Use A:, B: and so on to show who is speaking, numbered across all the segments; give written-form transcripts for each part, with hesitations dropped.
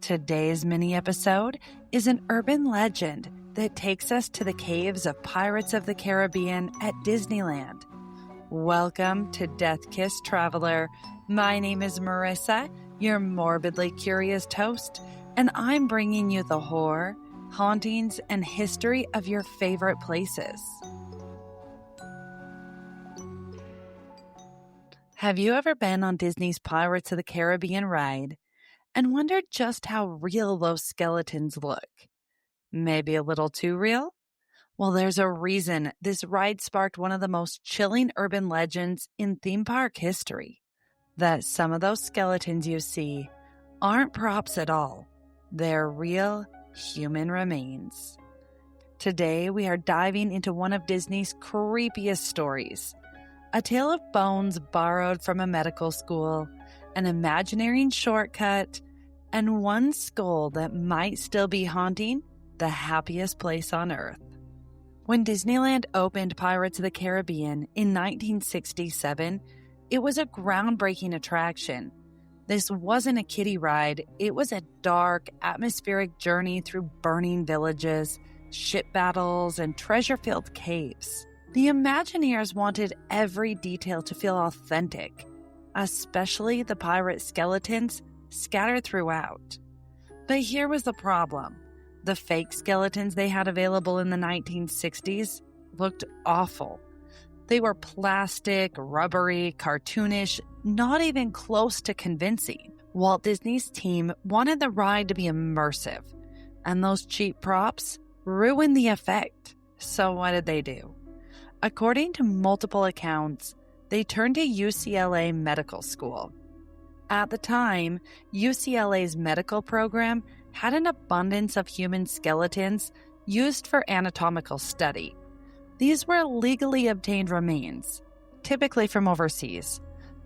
A: Today's mini episode is an urban legend that takes us to the caves of Pirates of the Caribbean at Disneyland. Welcome to Death Kiss Traveler. My name is Marissa, your morbidly curious host, and I'm bringing you the horror, hauntings, and history of your favorite places. Have you ever been on Disney's Pirates of the Caribbean ride and wondered just how real those skeletons look? Maybe a little too real? Well, there's a reason this ride sparked one of the most chilling urban legends in theme park history. That some of those skeletons you see aren't props at all. They're real human remains. Today, we are diving into one of Disney's creepiest stories. A tale of bones borrowed from a medical school, an imaginary shortcut, and one skull that might still be haunting the happiest place on Earth. When Disneyland opened Pirates of the Caribbean in 1967, it was a groundbreaking attraction. This wasn't a kiddie ride, it was a dark, atmospheric journey through burning villages, ship battles, and treasure-filled caves. The Imagineers wanted every detail to feel authentic, especially the pirate skeletons scattered throughout. But here was the problem. The fake skeletons they had available in the 1960s looked awful. They were plastic, rubbery, cartoonish, not even close to convincing. Walt Disney's team wanted the ride to be immersive, and those cheap props ruined the effect. So what did they do? According to multiple accounts, they turned to UCLA Medical School. At the time, UCLA's medical program had an abundance of human skeletons used for anatomical study. These were legally obtained remains, typically from overseas,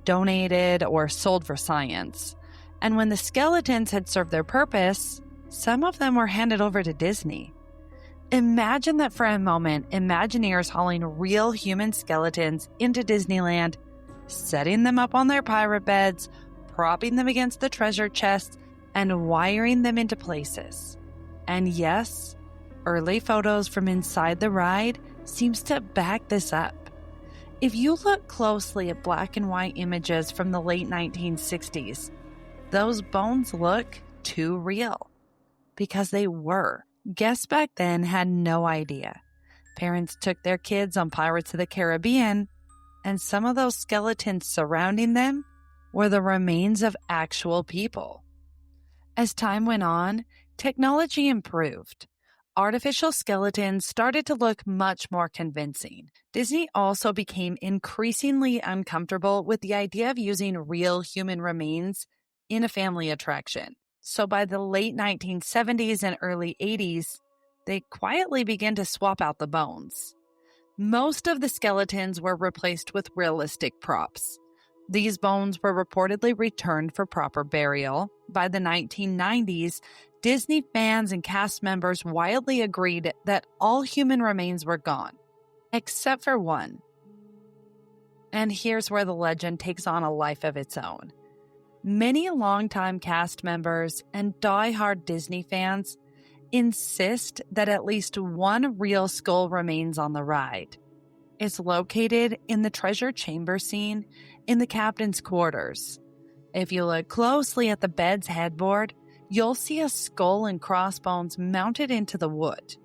A: donated or sold for science. And when the skeletons had served their purpose, some of them were handed over to Disney. Imagine that for a moment, Imagineers hauling real human skeletons into Disneyland, setting them up on their pirate beds, propping them against the treasure chests, and wiring them into places. And yes, early photos from inside the ride seems to back this up. If you look closely at black and white images from the late 1960s, those bones look too real. Because they were. Guests back then had no idea. Parents took their kids on Pirates of the Caribbean, and some of those skeletons surrounding them were the remains of actual people. As time went on, technology improved. Artificial skeletons started to look much more convincing. Disney also became increasingly uncomfortable with the idea of using real human remains in a family attraction. So by the late 1970s and early 80s, they quietly began to swap out the bones. Most of the skeletons were replaced with realistic props. These bones were reportedly returned for proper burial. By the 1990s, Disney fans and cast members wildly agreed that all human remains were gone, except for one. And here's where the legend takes on a life of its own. Many longtime cast members and die-hard Disney fans insist that at least one real skull remains on the ride. It's located in the treasure chamber scene in the captain's quarters. If you look closely at the bed's headboard, you'll see a skull and crossbones mounted into the wood.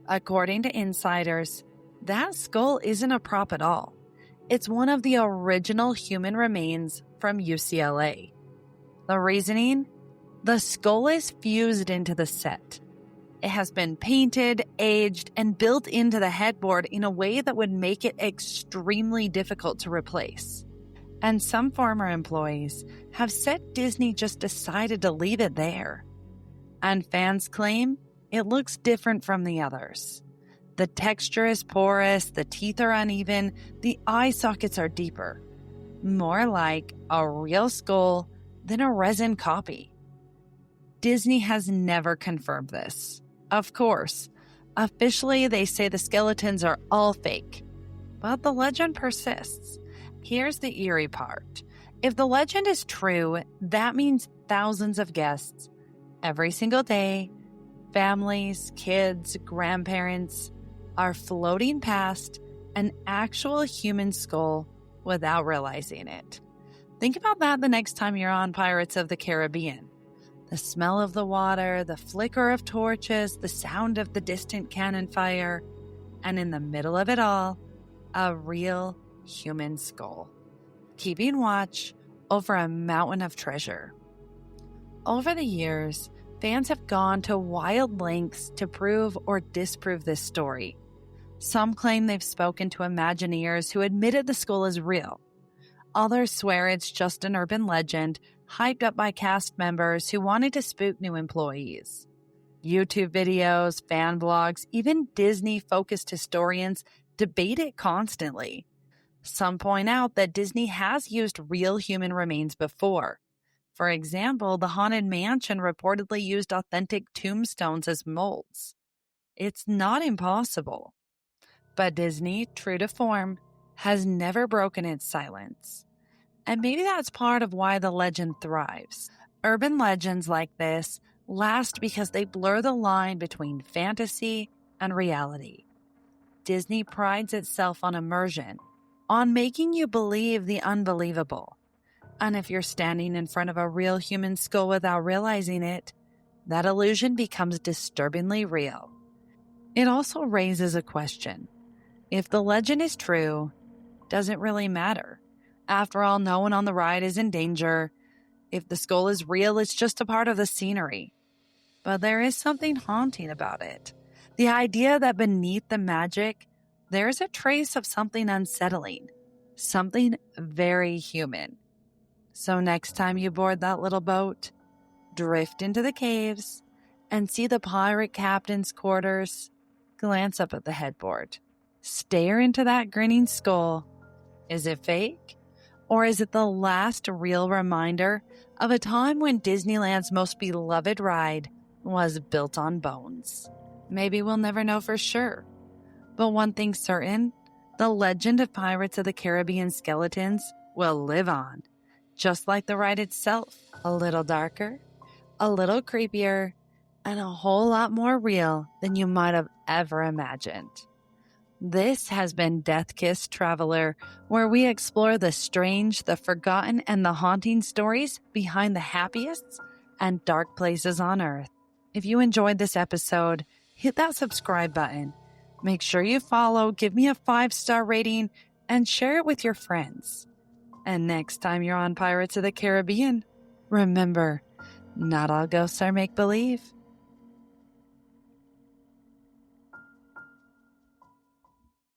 A: According to insiders, that skull isn't a prop at all. It's one of the original human remains from UCLA. The reasoning? The skull is fused into the set. It has been painted, aged, and built into the headboard in a way that would make it extremely difficult to replace. And some former employees have said Disney just decided to leave it there. And fans claim it looks different from the others. The texture is porous, the teeth are uneven, the eye sockets are deeper. More like a real skull than a resin copy. Disney has never confirmed this. Of course, officially they say the skeletons are all fake, but the legend persists. Here's the eerie part. If the legend is true, that means thousands of guests every single day, families, kids, grandparents are floating past an actual human skull without realizing it. Think about that the next time you're on Pirates of the Caribbean. The smell of the water, the flicker of torches, the sound of the distant cannon fire, and in the middle of it all, a real human skull, keeping watch over a mountain of treasure. Over the years, fans have gone to wild lengths to prove or disprove this story. Some claim they've spoken to Imagineers who admitted the skull is real. Others swear it's just an urban legend hyped up by cast members who wanted to spook new employees. YouTube videos, fan blogs, even Disney-focused historians debate it constantly. Some point out that Disney has used real human remains before. For example, the Haunted Mansion reportedly used authentic tombstones as molds. It's not impossible. But Disney, true to form, has never broken its silence. And maybe that's part of why the legend thrives. Urban legends like this last because they blur the line between fantasy and reality. Disney prides itself on immersion, on making you believe the unbelievable. And if you're standing in front of a real human skull without realizing it, that illusion becomes disturbingly real. It also raises a question. If the legend is true, does it really matter? After all, no one on the ride is in danger. If the skull is real, it's just a part of the scenery. But there is something haunting about it. The idea that beneath the magic, there's a trace of something unsettling, something very human. So next time you board that little boat, drift into the caves and see the pirate captain's quarters, glance up at the headboard. Stare into that grinning skull. Is it fake? Or is it the last real reminder of a time when Disneyland's most beloved ride was built on bones? Maybe we'll never know for sure. But one thing's certain, the legend of Pirates of the Caribbean skeletons will live on, just like the ride itself, a little darker, a little creepier, and a whole lot more real than you might have ever imagined. This has been Death Kiss Traveler, where we explore the strange, the forgotten, and the haunting stories behind the happiest and dark places on Earth. If you enjoyed this episode, hit that subscribe button. Make sure you follow, give me a 5-star rating, and share it with your friends. And next time you're on Pirates of the Caribbean, remember, not all ghosts are make-believe.